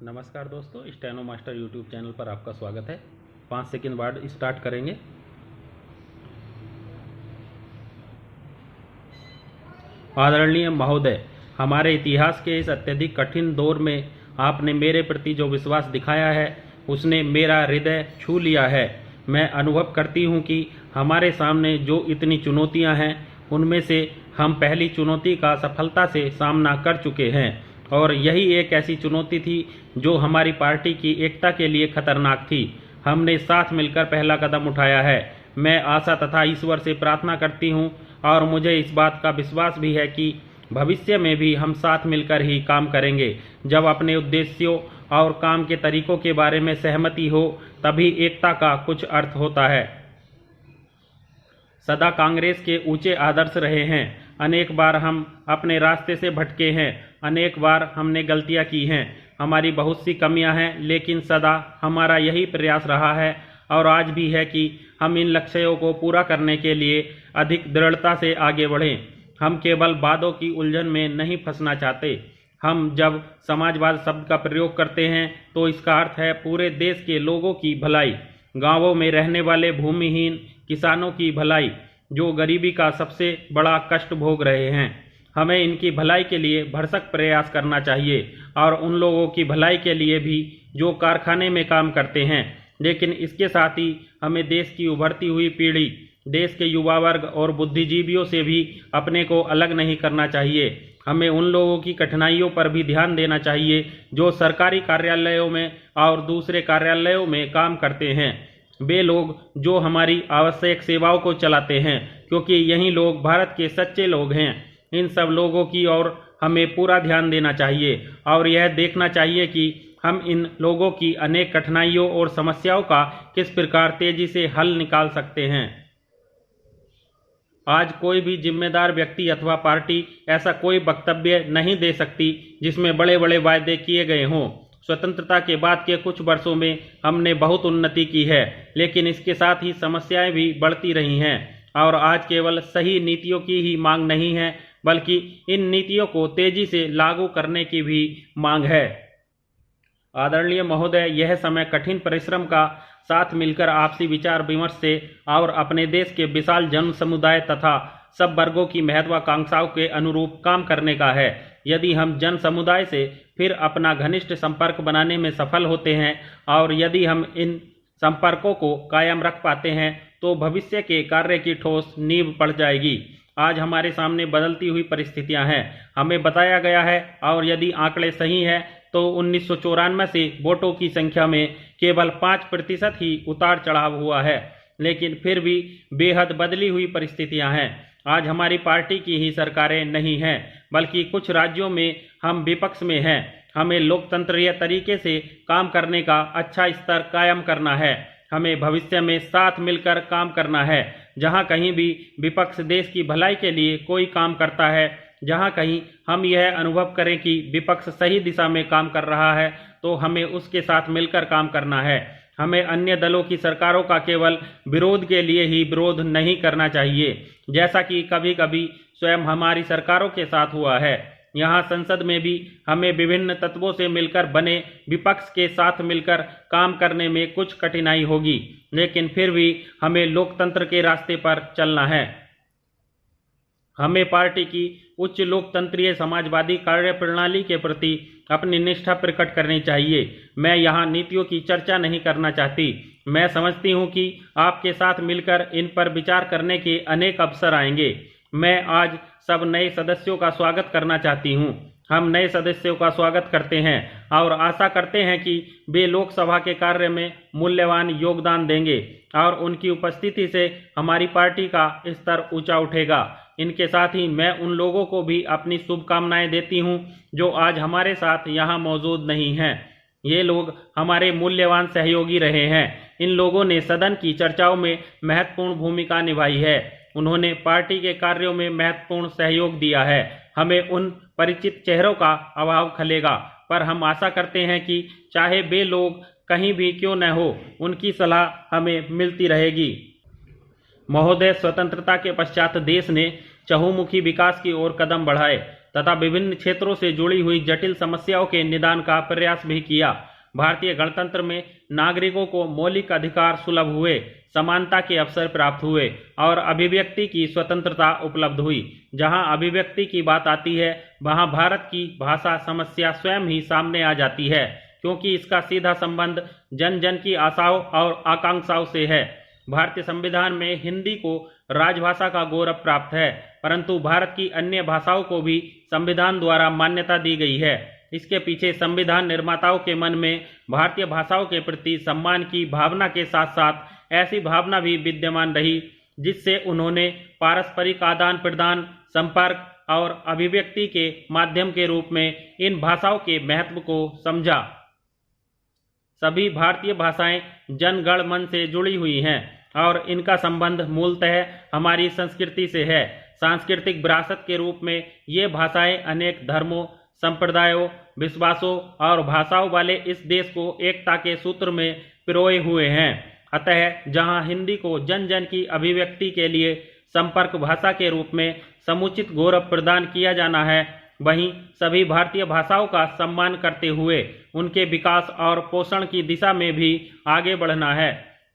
नमस्कार दोस्तों, steno master YouTube channel पर आपका स्वागत है। 5 सेकंड बाद स्टार्ट करेंगे। आदरणीय महोदय, हमारे इतिहास के इस अत्यधिक कठिन दौर में आपने मेरे प्रति जो विश्वास दिखाया है उसने मेरा हृदय छू लिया है। मैं अनुभव करती हूँ कि हमारे सामने जो इतनी चुनौतियाँ हैं उनमें से हम पहली चुनौती का सफलता से सामना कर चुके हैं और यही एक ऐसी चुनौती थी जो हमारी पार्टी की एकता के लिए खतरनाक थी। हमने साथ मिलकर पहला कदम उठाया है। मैं आशा तथा ईश्वर से प्रार्थना करती हूँ और मुझे इस बात का विश्वास भी है कि भविष्य में भी हम साथ मिलकर ही काम करेंगे। जब अपने उद्देश्यों और काम के तरीकों के बारे में सहमति हो तभी एकता का कुछ अर्थ होता है। सदा कांग्रेस के ऊंचे आदर्श रहे हैं। अनेक बार हम अपने रास्ते से भटके हैं, अनेक बार हमने गलतियां की हैं, हमारी बहुत सी कमियां हैं, लेकिन सदा हमारा यही प्रयास रहा है और आज भी है कि हम इन लक्ष्यों को पूरा करने के लिए अधिक दृढ़ता से आगे बढ़ें। हम केवल वादों की उलझन में नहीं फंसना चाहते। हम जब समाजवाद शब्द का प्रयोग करते हैं तो इसका अर्थ है पूरे देश के लोगों की भलाई, गांवों में रहने वाले भूमिहीन किसानों की भलाई जो गरीबी का सबसे बड़ा कष्ट भोग रहे हैं। हमें इनकी भलाई के लिए भरसक प्रयास करना चाहिए और उन लोगों की भलाई के लिए भी जो कारखाने में काम करते हैं। लेकिन इसके साथ ही हमें देश की उभरती हुई पीढ़ी, देश के युवा वर्ग और बुद्धिजीवियों से भी अपने को अलग नहीं करना चाहिए। हमें उन लोगों की कठिनाइयों पर भी ध्यान देना चाहिए जो सरकारी कार्यालयों में और दूसरे कार्यालयों में काम करते हैं। वे लोग जो हमारी आवश्यक सेवाओं को चलाते हैं, क्योंकि यही लोग भारत के सच्चे लोग हैं। इन सब लोगों की ओर हमें पूरा ध्यान देना चाहिए और यह देखना चाहिए कि हम इन लोगों की अनेक कठिनाइयों और समस्याओं का किस प्रकार तेजी से हल निकाल सकते हैं। आज कोई भी जिम्मेदार व्यक्ति अथवा पार्टी ऐसा कोई वक्तव्य नहीं दे सकती जिसमें बड़े बड़े वायदे किए गए हों। स्वतंत्रता के बाद के कुछ वर्षों में हमने बहुत उन्नति की है, लेकिन इसके साथ ही समस्याएं भी बढ़ती रही हैं और आज केवल सही नीतियों की ही मांग नहीं है बल्कि इन नीतियों को तेजी से लागू करने की भी मांग है। आदरणीय महोदय, यह समय कठिन परिश्रम का साथ मिलकर आपसी विचार विमर्श से और अपने देश के विशाल जन समुदाय तथा सब वर्गों की महत्वाकांक्षाओं के अनुरूप काम करने का है। यदि हम जन समुदाय से फिर अपना घनिष्ठ संपर्क बनाने में सफल होते हैं और यदि हम इन संपर्कों को कायम रख पाते हैं तो भविष्य के कार्य की ठोस नींव पड़ जाएगी। आज हमारे सामने बदलती हुई परिस्थितियां हैं। हमें बताया गया है और यदि आंकड़े सही हैं तो 1994 से वोटों की संख्या में केवल 5% ही उतार चढ़ाव हुआ है, लेकिन फिर भी बेहद बदली हुई परिस्थितियां हैं। आज हमारी पार्टी की ही सरकारें नहीं हैं बल्कि कुछ राज्यों में हम विपक्ष में हैं। हमें लोकतंत्रीय तरीके से काम करने का अच्छा स्तर कायम करना है। हमें भविष्य में साथ मिलकर काम करना है। जहां कहीं भी विपक्ष देश की भलाई के लिए कोई काम करता है, जहां कहीं हम यह अनुभव करें कि विपक्ष सही दिशा में काम कर रहा है, तो हमें उसके साथ मिलकर काम करना है। हमें अन्य दलों की सरकारों का केवल विरोध के लिए ही विरोध नहीं करना चाहिए, जैसा कि कभी कभी स्वयं हमारी सरकारों के साथ हुआ है। यहाँ संसद में भी हमें विभिन्न तत्वों से मिलकर बने विपक्ष के साथ मिलकर काम करने में कुछ कठिनाई होगी, लेकिन फिर भी हमें लोकतंत्र के रास्ते पर चलना है। हमें पार्टी की उच्च लोकतंत्रीय समाजवादी कार्यप्रणाली के प्रति अपनी निष्ठा प्रकट करनी चाहिए। मैं यहाँ नीतियों की चर्चा नहीं करना चाहती। मैं समझती हूँ कि आपके साथ मिलकर इन पर विचार करने के अनेक अवसर आएंगे। मैं आज सब नए सदस्यों का स्वागत करना चाहती हूँ। हम नए सदस्यों का स्वागत करते हैं और आशा करते हैं कि वे लोकसभा के कार्य में मूल्यवान योगदान देंगे और उनकी उपस्थिति से हमारी पार्टी का स्तर ऊंचा उठेगा। इनके साथ ही मैं उन लोगों को भी अपनी शुभकामनाएं देती हूं जो आज हमारे साथ यहां मौजूद नहीं हैं। ये लोग हमारे मूल्यवान सहयोगी रहे हैं। इन लोगों ने सदन की चर्चाओं में महत्वपूर्ण भूमिका निभाई है। उन्होंने पार्टी के कार्यों में महत्वपूर्ण सहयोग दिया है। हमें उन परिचित चेहरों का अभाव खलेगा, पर हम आशा करते हैं कि चाहे वे लोग कहीं भी क्यों न हो, उनकी सलाह हमें मिलती रहेगी। महोदय, स्वतंत्रता के पश्चात देश ने चहुमुखी विकास की ओर कदम बढ़ाए। तथा विभिन्न क्षेत्रों से जुड़ी हुई जटिल समस्याओं के निदान का प्रयास भी किया। भारतीय गणतंत्र में नागरिकों को मौलिक अधिकार सुलभ हुए, समानता के अवसर प्राप्त हुए और अभिव्यक्ति की स्वतंत्रता उपलब्ध हुई। जहां अभिव्यक्ति की बात आती है, वहां भारत की भाषा समस्या स्वयं ही सामने आ जाती है, क्योंकि इसका सीधा संबंध जन जन की आशाओं और आकांक्षाओं से है। भारतीय संविधान में हिंदी को राजभाषा का गौरव प्राप्त है, परंतु भारत की अन्य भाषाओं को भी संविधान द्वारा मान्यता दी गई है। इसके पीछे संविधान निर्माताओं के मन में भारतीय भाषाओं के प्रति सम्मान की भावना के साथ साथ ऐसी भावना भी विद्यमान रही, जिससे उन्होंने पारस्परिक आदान प्रदान, संपर्क और अभिव्यक्ति के माध्यम के रूप में इन भाषाओं के महत्व को समझा। सभी भारतीय भाषाएं जनगण मन से जुड़ी हुई हैं और इनका संबंध मूलतः हमारी संस्कृति से है। सांस्कृतिक विरासत के रूप में ये भाषाएं अनेक धर्मों, संप्रदायों, विश्वासों और भाषाओं वाले इस देश को एकता के सूत्र में पिरोए हुए हैं। अतः जहां हिंदी को जन जन की अभिव्यक्ति के लिए संपर्क भाषा के रूप में समुचित गौरव प्रदान किया जाना है, वहीं सभी भारतीय भाषाओं का सम्मान करते हुए उनके विकास और पोषण की दिशा में भी आगे बढ़ना है।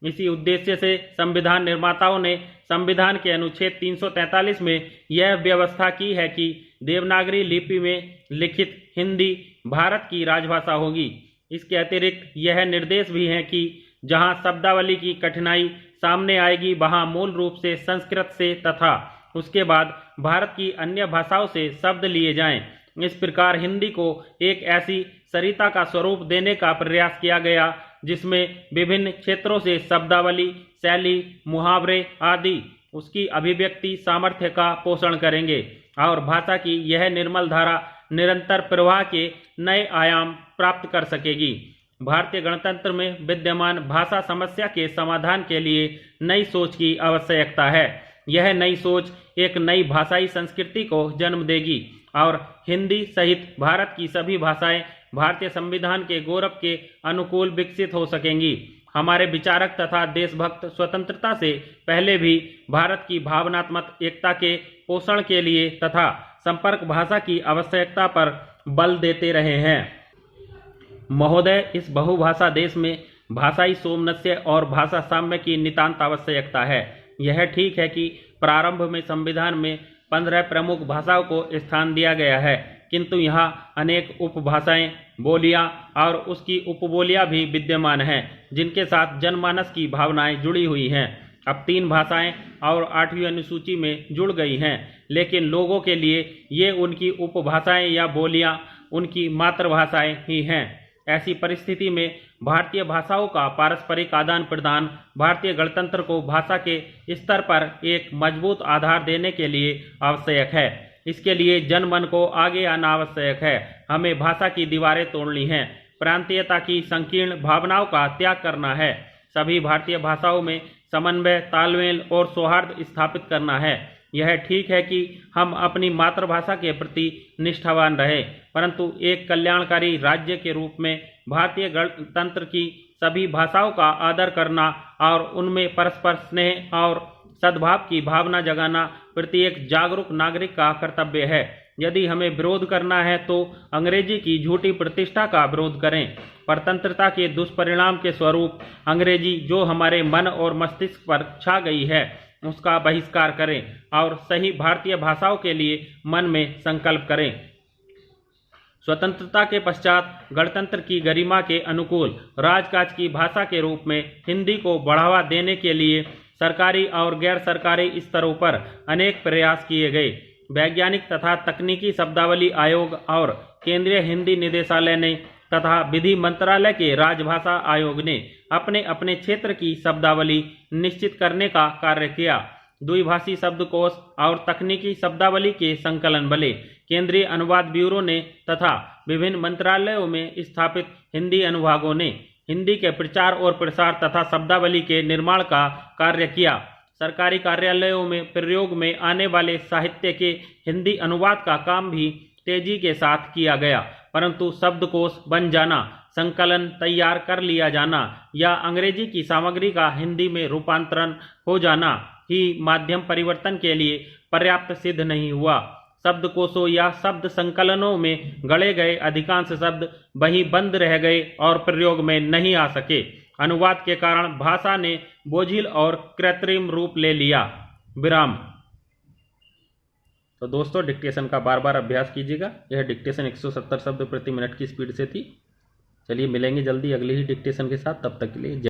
इसी उद्देश्य से संविधान निर्माताओं ने संविधान के अनुच्छेद 343 में यह व्यवस्था की है कि देवनागरी लिपि में लिखित हिंदी भारत की राजभाषा होगी। इसके अतिरिक्त यह निर्देश भी है कि जहां शब्दावली की कठिनाई सामने आएगी, वहां मूल रूप से संस्कृत से तथा उसके बाद भारत की अन्य भाषाओं से शब्द लिए जाएं। इस प्रकार हिंदी को एक ऐसी सरिता का स्वरूप देने का प्रयास किया गया जिसमें विभिन्न क्षेत्रों से शब्दावली, शैली, मुहावरे आदि उसकी अभिव्यक्ति सामर्थ्य का पोषण करेंगे और भाषा की यह निर्मल धारा निरंतर प्रवाह के नए आयाम प्राप्त कर सकेगी। भारतीय गणतंत्र में विद्यमान भाषा समस्या के समाधान के लिए नई सोच की आवश्यकता है। यह नई सोच एक नई भाषाई संस्कृति को जन्म देगी और हिंदी सहित भारत की सभी भाषाएं भारतीय संविधान के गौरव के अनुकूल विकसित हो सकेंगी। हमारे विचारक तथा देशभक्त स्वतंत्रता से पहले भी भारत की भावनात्मक एकता के पोषण के लिए तथा संपर्क भाषा की आवश्यकता पर बल देते रहे हैं। महोदय, इस बहुभाषा देश में भाषाई सौमनस्य और भाषा साम्य की नितांत आवश्यकता है। यह ठीक है कि प्रारंभ में संविधान में 15 प्रमुख भाषाओं को स्थान दिया गया है, किंतु यहाँ अनेक उपभाषाएं, बोलियां और उसकी उपबोलियां भी विद्यमान हैं, जिनके साथ जनमानस की भावनाएं जुड़ी हुई हैं। अब 3 भाषाएं और 8वीं अनुसूची में जुड़ गई हैं, लेकिन लोगों के लिए ये उनकी उपभाषाएं या बोलियां उनकी मातृभाषाएं ही हैं। ऐसी परिस्थिति में भारतीय भाषाओं का पारस्परिक आदान प्रदान भारतीय गणतंत्र को भाषा के स्तर पर एक मजबूत आधार देने के लिए आवश्यक है। इसके लिए जनमन को आगे आना आवश्यक है। हमें भाषा की दीवारें तोड़नी हैं, प्रांतीयता की संकीर्ण भावनाओं का त्याग करना है, सभी भारतीय भाषाओं में समन्वय, तालमेल और सौहार्द स्थापित करना है। यह ठीक है कि हम अपनी मातृभाषा के प्रति निष्ठावान रहें, परंतु एक कल्याणकारी राज्य के रूप में भारतीय गणतंत्र की सभी भाषाओं का आदर करना और उनमें परस्पर स्नेह और सद्भाव की भावना जगाना प्रत्येक जागरूक नागरिक का कर्तव्य है। यदि हमें विरोध करना है तो अंग्रेजी की झूठी प्रतिष्ठा का विरोध करें। परतंत्रता के दुष्परिणाम के स्वरूप अंग्रेजी जो हमारे मन और मस्तिष्क पर छा गई है, उसका बहिष्कार करें और सही भारतीय भाषाओं के लिए मन में संकल्प करें। स्वतंत्रता के पश्चात गणतंत्र की गरिमा के अनुकूल राजकाज की भाषा के रूप में हिंदी को बढ़ावा देने के लिए सरकारी और गैर सरकारी स्तरों पर अनेक प्रयास किए गए। वैज्ञानिक तथा तकनीकी शब्दावली आयोग और केंद्रीय हिंदी निदेशालय ने तथा विधि मंत्रालय के राजभाषा आयोग ने अपने अपने क्षेत्र की शब्दावली निश्चित करने का कार्य किया। द्विभाषी शब्दकोश और तकनीकी शब्दावली के संकलन बले केंद्रीय अनुवाद ब्यूरो ने तथा विभिन्न मंत्रालयों में स्थापित हिंदी अनुभागों ने हिंदी के प्रचार और प्रसार तथा शब्दावली के निर्माण का कार्य किया। सरकारी कार्यालयों में प्रयोग में आने वाले साहित्य के हिंदी अनुवाद का काम भी तेजी के साथ किया गया, परंतु शब्दकोश बन जाना, संकलन तैयार कर लिया जाना या अंग्रेजी की सामग्री का हिंदी में रूपांतरण हो जाना ही माध्यम परिवर्तन के लिए पर्याप्त सिद्ध नहीं हुआ। शब्दकोशों या शब्द संकलनों में गढ़े गए अधिकांश शब्द वहीं बंद रह गए और प्रयोग में नहीं आ सके। अनुवाद के कारण भाषा ने बोझिल और कृत्रिम रूप ले लिया। विराम। तो दोस्तों डिक्टेशन का बार बार अभ्यास कीजिएगा। यह डिक्टेशन 170 शब्द प्रति मिनट की स्पीड से थी। चलिए मिलेंगे जल्दी अगले ही डिक्टेशन के साथ, तब तक के लिए